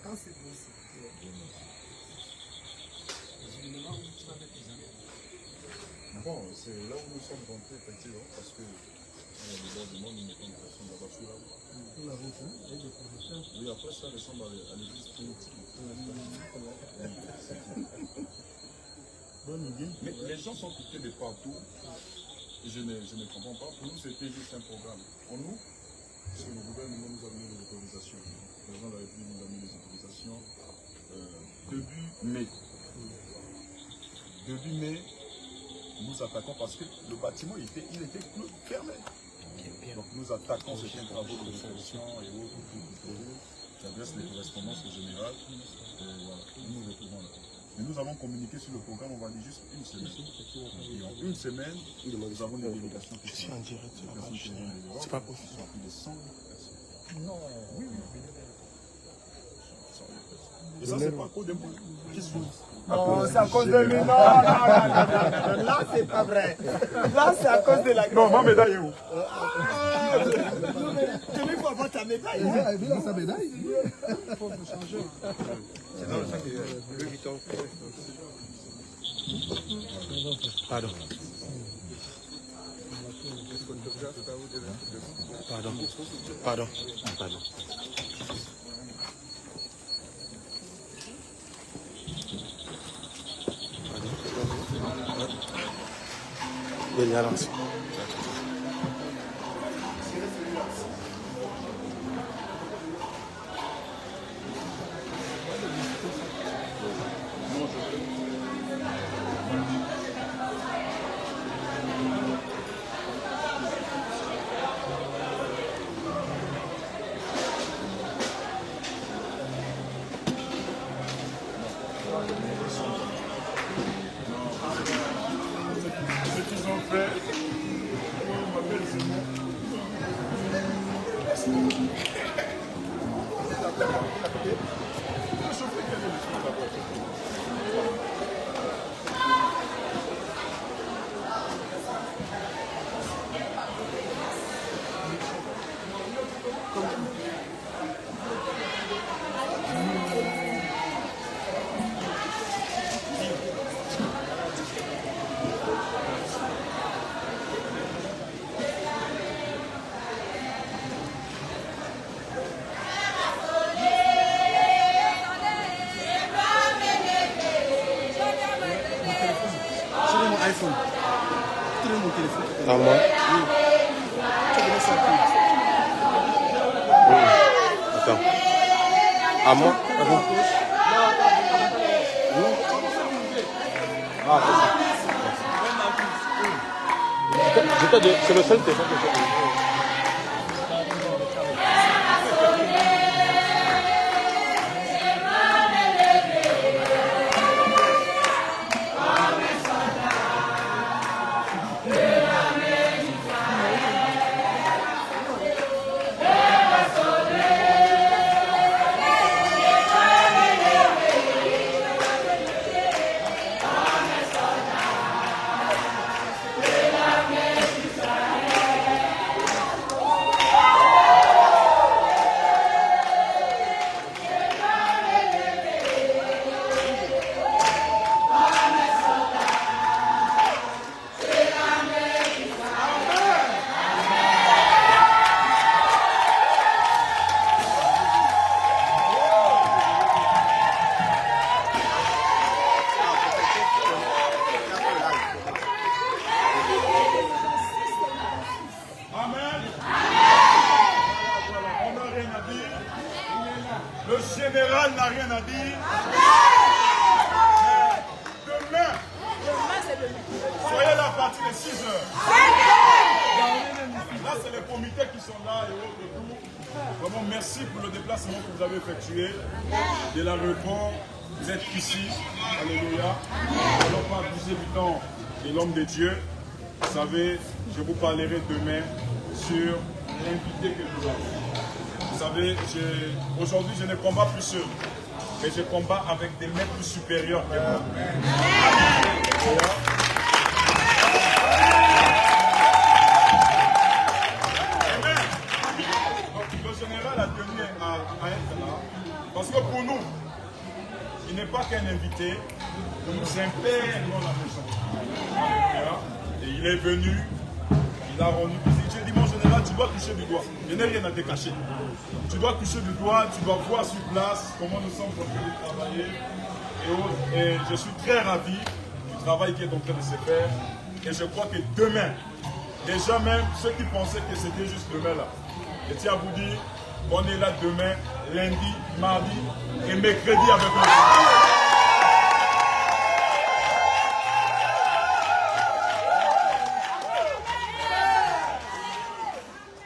quand c'est possible. Bon, c'est là où nous sommes rentrés, effectivement, parce que le bord du monde, nous mettons une personne là-bas sur la route. Sur la route, hein, avec des projecteurs. Oui, après ça ressemble à l'église primitive. Bonne idée. Mais les gens sont quittés de partout. Et je ne comprends pas. Pour nous, c'était juste un programme. Pour nous, c'est le gouvernement nous a donné les autorisations. Le président de la République nous a donné les autorisations début mai. Début mai, nous attaquons parce que le bâtiment il était fermé. Donc nous attaquons certains travaux de construction et autres. J'adresse les correspondances au général. Et voilà, nous nous retrouvons là. Mais nous avons communiqué sur le programme, on va dire juste une semaine. Et en une semaine, nous avons des délégations qui sont en direct. C'est pas possible. Ce sont plus de 100 personnes. Non. Oui, oui. Et ça, c'est pas à cause d'un point. Qu'est-ce que non, c'est à cause de lui. Non, là, c'est pas vrai. Là, c'est à cause de la. Non, ma médaille est où? Tu lui faut avoir ta médaille. Il a sa médaille. Il faut changer. C'est dans le sac de Louis Vuitton. Pardon. Pardon. Pardon. Pardon. Déclaration. iPhone. Tu veux mon téléphone? À moi. Oui. Tu veux ça? Oui. Attends. À moi? Ah, c'est le seul téléphone que j'ai. Le général n'a rien à dire. Demain, soyez là à partir de 6 heures. Là, c'est les comités qui sont là et autres et tout. Vraiment, merci pour le déplacement que vous avez effectué de l'aéroport. Vous êtes ici. Alléluia. Allons pas abuser du temps de l'homme de Dieu. Vous savez, je vous parlerai demain sur l'invité que nous avons. Vous savez, aujourd'hui, je ne combats plus seul, mais je combats avec des maîtres plus supérieurs que moi. Amen. Donc, le général a tenu à être là. Parce que pour nous, il n'est pas qu'un invité, nous impérions la maison. Alléluia. Et il est venu, il a rendu visite. J'ai dit, mon général, tu dois toucher du doigt. Je n'ai rien à te cacher. Tu dois toucher du doigt, tu dois voir sur place comment nous sommes en train de travailler. Et je suis très ravi du travail qui est en train de se faire. Et je crois que demain, déjà même ceux qui pensaient que c'était juste demain là, je tiens à vous dire, on est là demain, lundi, mardi et mercredi avec nous.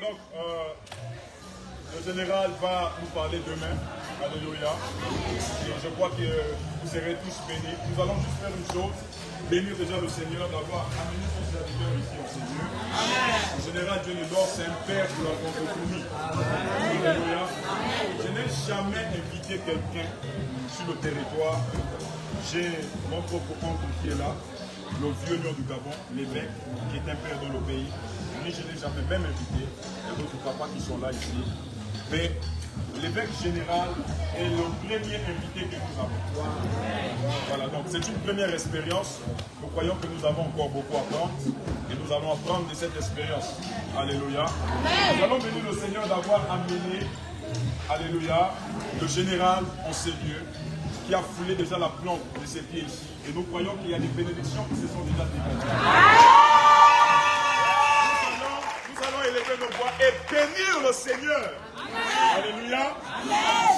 Donc, le général va nous parler demain. Alléluia. Et je crois que vous serez tous bénis. Nous allons juste faire une chose. Bénir déjà le Seigneur d'avoir amené son serviteur ici au Seigneur. Le général Dieu le Lord, c'est un père pour la francophonie. Alléluia. Je n'ai jamais invité quelqu'un sur le territoire. J'ai mon propre oncle qui est là, le vieux lion du Gabon, l'évêque, qui est un père dans le pays. Mais je n'ai jamais même invité. Il y a d'autres papas qui sont là ici. Mais l'évêque général est le premier invité que nous avons. Voilà, donc c'est une première expérience. Nous croyons que nous avons encore beaucoup à apprendre et nous allons apprendre de cette expérience. Alléluia. Nous allons bénir le Seigneur d'avoir amené, alléluia, le général en ces lieux qui a foulé déjà la plante de ses pieds ici. Et nous croyons qu'il y a des bénédictions qui se sont déjà développées. Nous allons élever nos voix et bénir le Seigneur. Alléluia.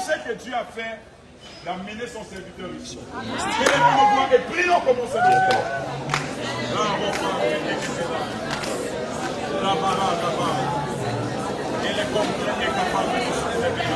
Ce que Dieu a fait d'amener son serviteur ici. Élevons nos voix et prions comme on s'est fait. Elle est complète et capable de se lever.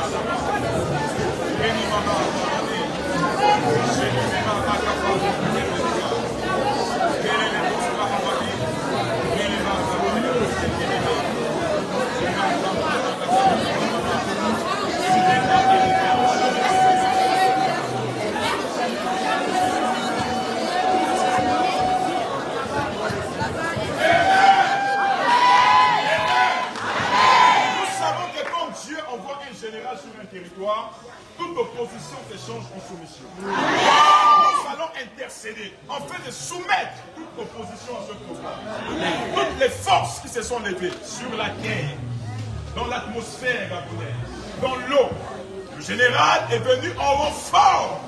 Sur un territoire, toute opposition s'échange en soumission. Nous allons intercéder afin de soumettre toute opposition à ce programme. Toutes les forces qui se sont levées sur la terre, dans l'atmosphère gabonaise, dans l'eau. Le général est venu en renfort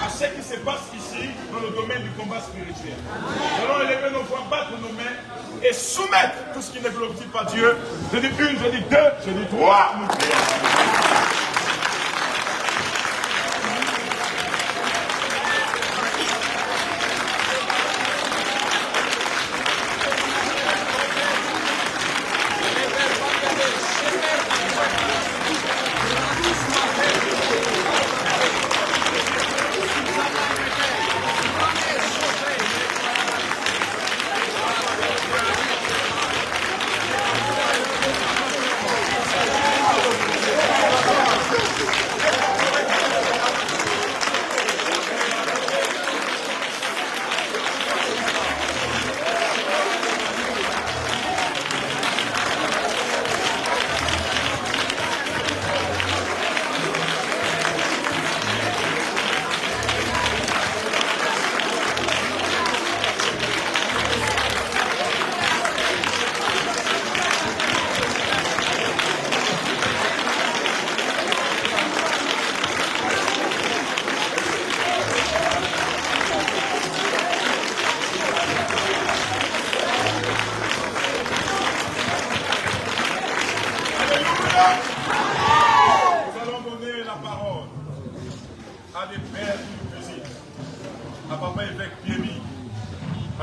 à ce qui se passe ici dans le domaine du combat spirituel. Nous allons élever nos voix, battre nos mains et soumettre tout ce qui ne glorifie pas Dieu. Je dis une, je dis deux, je dis trois, nous prions.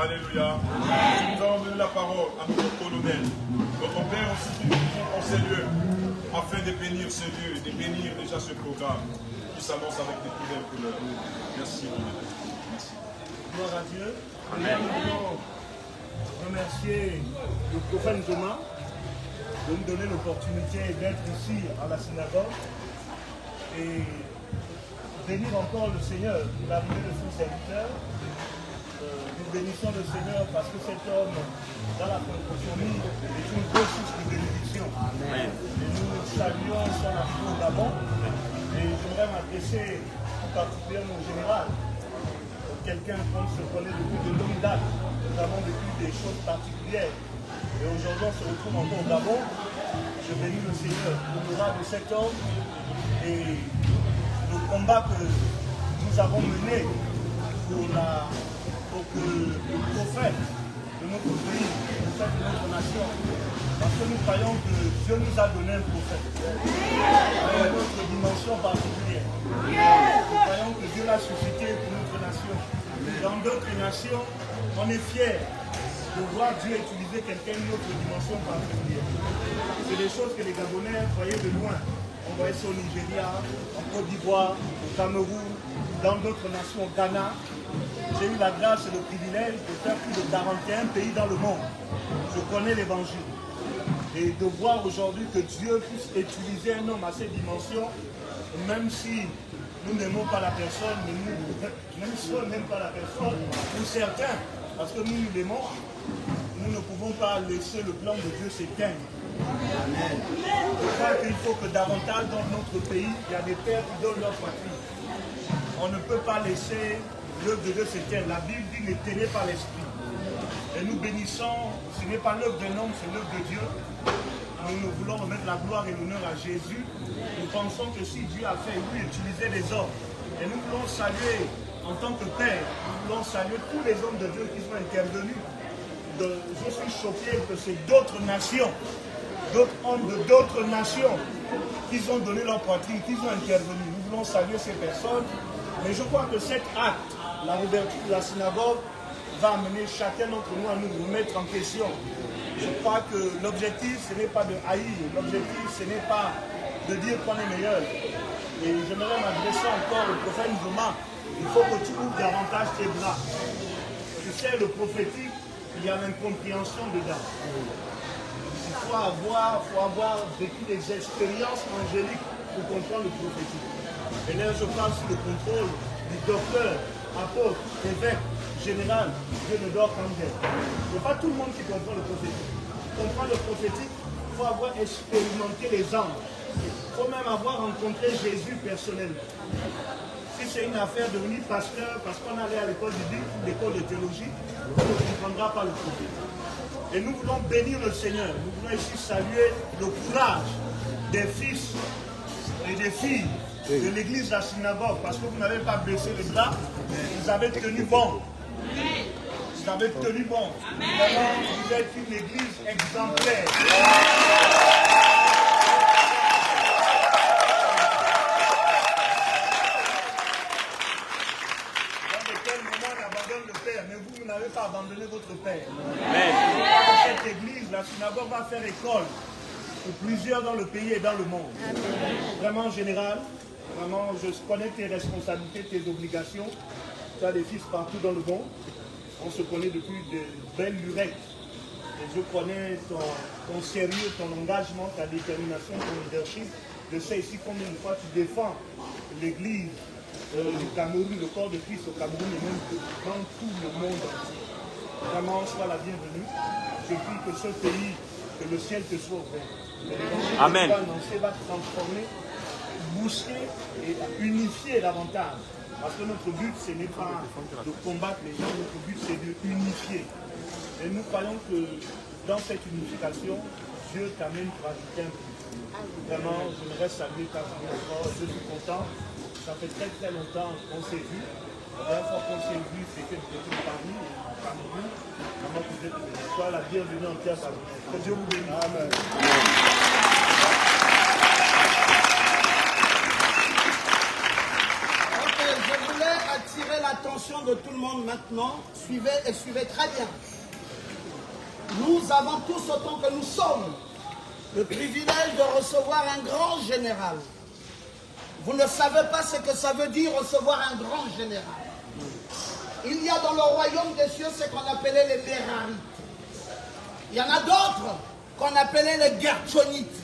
Alléluia. Nous allons donner la parole à notre colonel, notre père aussi qui nous en ces lieux, afin de bénir ce lieu, de bénir déjà ce programme qui s'annonce avec des nouvelles couleurs. Merci. Merci. Gloire à Dieu. Amen. Nous voulons remercier le prophète Thomas de nous donner l'opportunité d'être ici à la synagogue et bénir encore le Seigneur qui l'a amené de son serviteur. Nous bénissons le Seigneur parce que cet homme, dans la francophonie, est une grosse source de bénédiction. Amen. Et nous saluons son amour au Gabon. Et j'aimerais m'adresser tout particulièrement au général. Quelqu'un qu'on se connaît depuis de longue date. Nous avons vécu des choses particulières. Et aujourd'hui, on se retrouve encore au Gabon. Je bénis le Seigneur au-delà de cet homme. Et le combat que nous avons mené pour que le prophète de notre pays, le prophète de notre nation, parce que nous croyons que Dieu nous a donné un prophète avec notre dimension particulière. Nous croyons que Dieu l'a suscité pour notre nation. Dans d'autres nations, on est fiers de voir Dieu utiliser quelqu'un d'une autre dimension particulière. C'est des choses que les Gabonais voyaient de loin. On voyait ça au Nigeria, en Côte d'Ivoire, au Cameroun, dans d'autres nations, au Ghana. J'ai eu la grâce et le privilège de faire plus de 41 pays dans le monde. Je connais l'évangile. Et de voir aujourd'hui que Dieu puisse utiliser un homme à ces dimensions, même si nous n'aimons pas la personne, mais même si on n'aime pas la personne, pour certains, parce que nous l'aimons, nous ne pouvons pas laisser le plan de Dieu s'éteindre. Amen. Je crois qu'il faut que davantage dans notre pays, il y a des pères qui donnent leur patrie. On ne peut pas laisser l'œuvre de Dieu s'éteindre. La Bible dit n'éteignez pas l'esprit. Et nous bénissons, ce n'est pas l'œuvre d'un homme, c'est l'œuvre de Dieu. Nous voulons remettre la gloire et l'honneur à Jésus. Nous pensons que si Dieu a fait, lui, utiliser les hommes. Et nous voulons saluer, en tant que Père, nous voulons saluer tous les hommes de Dieu qui sont intervenus. Je suis choqué que c'est d'autres nations, d'autres hommes de d'autres nations qui ont donné leur poitrine, qui ont intervenu. Nous voulons saluer ces personnes. Mais je crois que cet acte, la réouverture de la synagogue, va amener chacun d'entre nous à nous remettre en question. Je crois que l'objectif, ce n'est pas de haïr, l'objectif, ce n'est pas de dire qu'on est meilleur. Et j'aimerais m'adresser encore au prophète Nzoma. Il faut que tu ouvres davantage tes bras. Tu sais, le prophétique, il y a l'incompréhension dedans. Il faut avoir vécu des expériences angéliques pour comprendre le prophétique. Et là, je parle sous le contrôle du docteur, apôtre, évêque, général, Dieu ne dort qu'en guerre. Ce n'est pas tout le monde qui comprend le prophétique. Pour comprendre le prophétique, il faut avoir expérimenté les anges. Il faut même avoir rencontré Jésus personnellement. Si c'est une affaire de devenir pasteur, parce qu'on allait à l'école biblique ou l'école de théologie, on ne comprendra pas le prophète. Et nous voulons bénir le Seigneur. Nous voulons ici saluer le courage des fils et des filles de l'église de la synagogue, parce que vous n'avez pas baissé les bras, vous avez tenu bon. Vous avez tenu bon. Vraiment, vous êtes une église exemplaire. Dans quel moment on abandonne le Père, mais vous n'avez pas abandonné votre Père. Cette église, la synagogue va faire école pour plusieurs dans le pays et dans le monde. Vraiment, général, vraiment, je connais tes responsabilités, tes obligations. Tu as des fils partout dans le monde. On se connaît depuis de belles lurettes. Et je connais ton sérieux, ton engagement, ta détermination, ton leadership. Je sais ici combien de fois tu défends l'église du Cameroun, le corps de Christ au Cameroun et même dans tout le monde entier. Vraiment, sois la bienvenue. Je prie que ce pays, que le ciel te soit ouvert. Amen. L'évangile va te transformer, booster et unifier davantage. Parce que notre but, ce n'est pas de combattre les gens, notre but, c'est de unifier. Et nous croyons que dans cette unification, Dieu t'amène pour ajouter un plus. Vraiment, j'aimerais saluer ta famille encore. Je suis content. Ça fait très très longtemps qu'on s'est vu. La dernière fois qu'on s'est vu, c'était depuis Paris, au Cameroun. Vraiment, vous êtes sois la bienvenue en terre. Que Dieu vous bénisse. Amen. Je voulais attirer l'attention de tout le monde maintenant. Suivez et suivez très bien. Nous avons tous, autant que nous sommes, le privilège de recevoir un grand général. Vous ne savez pas ce que ça veut dire recevoir un grand général. Il y a dans le royaume des cieux ce qu'on appelait les Mérarites. Il y en a d'autres qu'on appelait les Gershonites.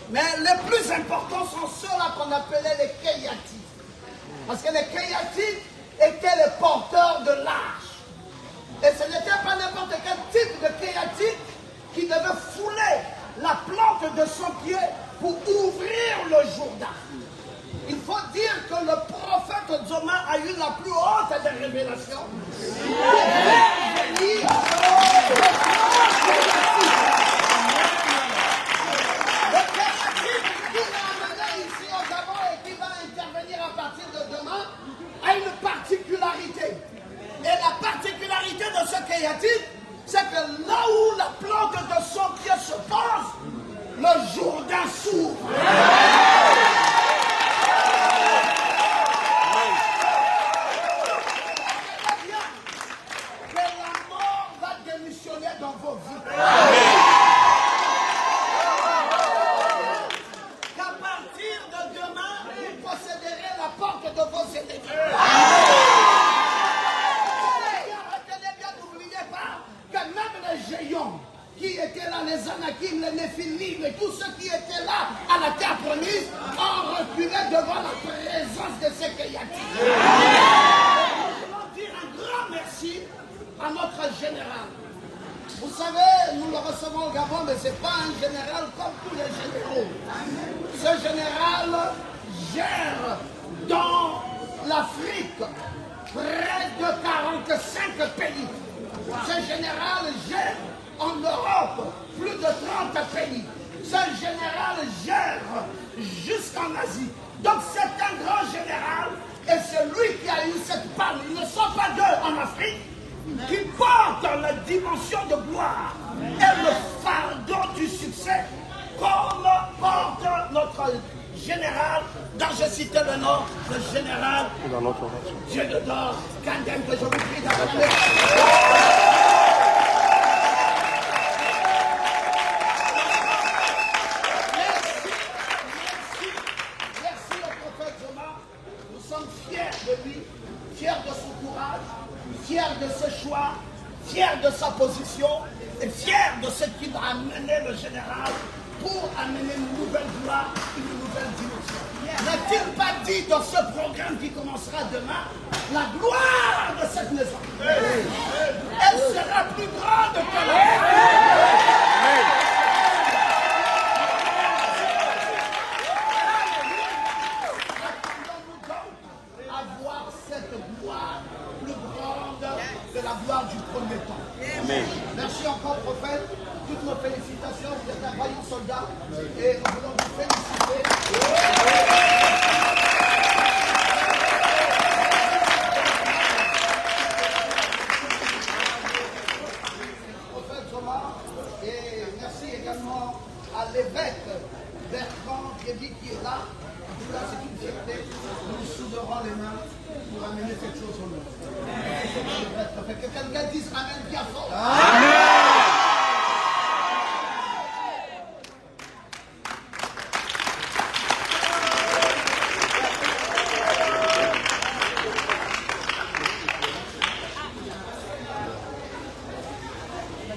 Mais les plus importants sont ceux-là qu'on appelait les Kéyatites. Parce que les Kéyatites étaient les porteurs de l'arche. Et ce n'était pas n'importe quel type de Kéyatite qui devait fouler la plante de son pied pour ouvrir le Jourdain. Il Zoma a eu la plus haute des révélations. Le Kéhatim qui l'a amené ici au Gabon et qui va intervenir à partir de demain a une particularité. Et la particularité de ce Kéhatim, c'est que là où la plante de son pied se pose, le Jourdain s'ouvre. Que la mort va démissionner dans vos vies. Qu'à partir de demain, vous posséderez la porte de vos ennemis. Retenez bien, n'oubliez pas que même les géants qui étaient là, les Anakim, les Néphilim et tous ceux qui étaient là à la terre promise ont reculé devant la présence de ce Kéhatim. Nous voulons dire un grand merci à notre général. Vous savez, nous le recevons au Gabon, mais ce n'est pas un général comme tous les généraux. Ce général gère dans l'Afrique près de 45 pays. Ce général gère en Europe plus de 30 pays. Ce général gère jusqu'en Asie. Donc c'est un grand général et c'est lui qui a eu cette part. Ils ne sont pas deux en Afrique qui portent la dimension de gloire et le fardeau du succès comme porte notre général, dont je citais le nom, le général Dieudoor Kandem, que je vous prie d'appeler. Fier de son courage, fier de ses choix, fier de sa position et fier de ce qui va amener le général pour amener une nouvelle gloire, une nouvelle dimension. N'a-t-il pas dit dans ce programme qui commencera demain, la gloire de cette maison, elle sera plus grande que la gloire du premier temps. Amen. Merci encore, prophète. Toutes nos félicitations. Vous êtes un vaillant soldat et nous voulons vous féliciter. Prophète Thomas, et merci également à l'évêque Bertrand Kébi qui est là. En tout cas, c'est une fierté. Nous souderons les mains pour amener cette chose au monde. Que quelqu'un dise Amen bien fort. Amen.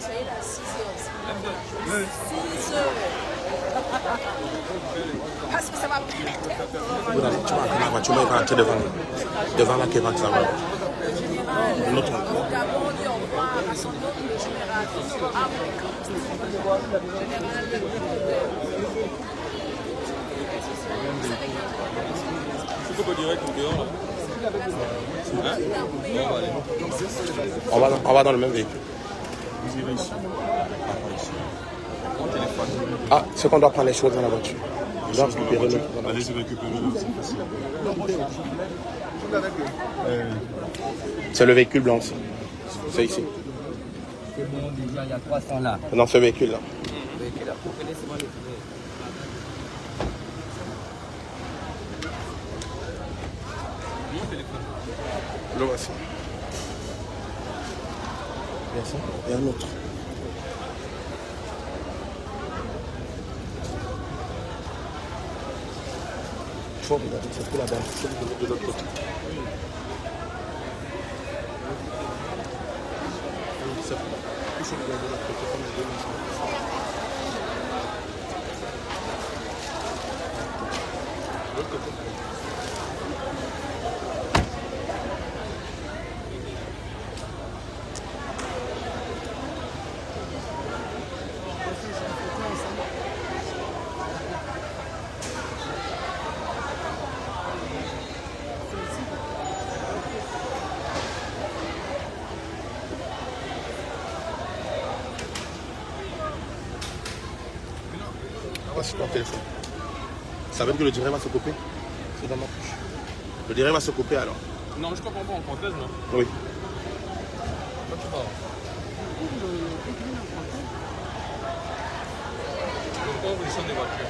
Soyez là, 6 heures. 6 heures. Parce que ça va plus vite. La voiture va rentrer devant la Kéhatim, ça va. Nous avons dit au revoir à son nom, le général. On va dans le même véhicule. Ah, c'est qu'on doit prendre les choses dans la voiture. On doit récupérer le. Allez-y récupérer le, c'est facile. C'est le véhicule blanc aussi. C'est ici. C'est bon, déjà, il y a 300 là. Dans ce véhicule-là. Le voici. Merci. Et un autre. Il faut regarder, c'est pour la dame. C'est de l'autre côté. Il faut regarder de l'autre côté comme les deux ensemble. L'autre côté. Voici ton téléphone. Ça veut dire que le direct va se couper? C'est dans ma poche. Le direct va se couper alors? Non, mais je comprends pas, en parenthèse, non? Oui. Quand tu parles. Pourquoi vous laissez des voitures?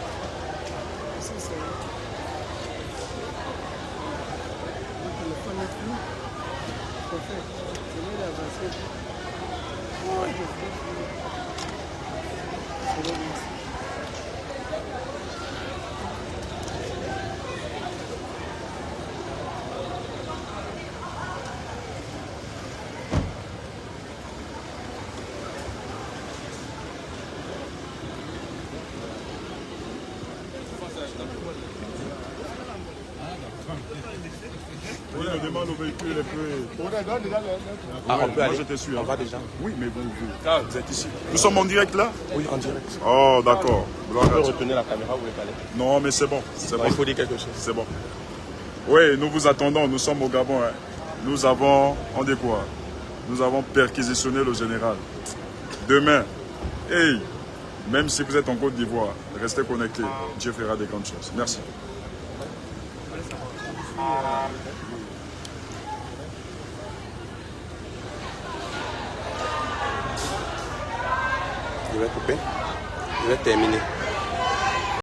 Oui, on demande au véhicule les peu. Ah, on peut Moi, aller. je te suis. On hein. va déjà. Oui, mais vous êtes ici. Nous sommes en direct là? Oui, en direct. Oh, d'accord. On peut retenir la caméra, vous voulez pas aller? Non, mais c'est bon. C'est bon. Il faut dire quelque chose. C'est bon. Oui, nous vous attendons. Nous sommes au Gabon. Hein. Nous avons, on dit quoi? Nous avons perquisitionné le général. Demain, hey, même si vous êtes en Côte d'Ivoire, restez connectés. Dieu fera des grandes choses. Merci. Je vais couper. Je vais terminer.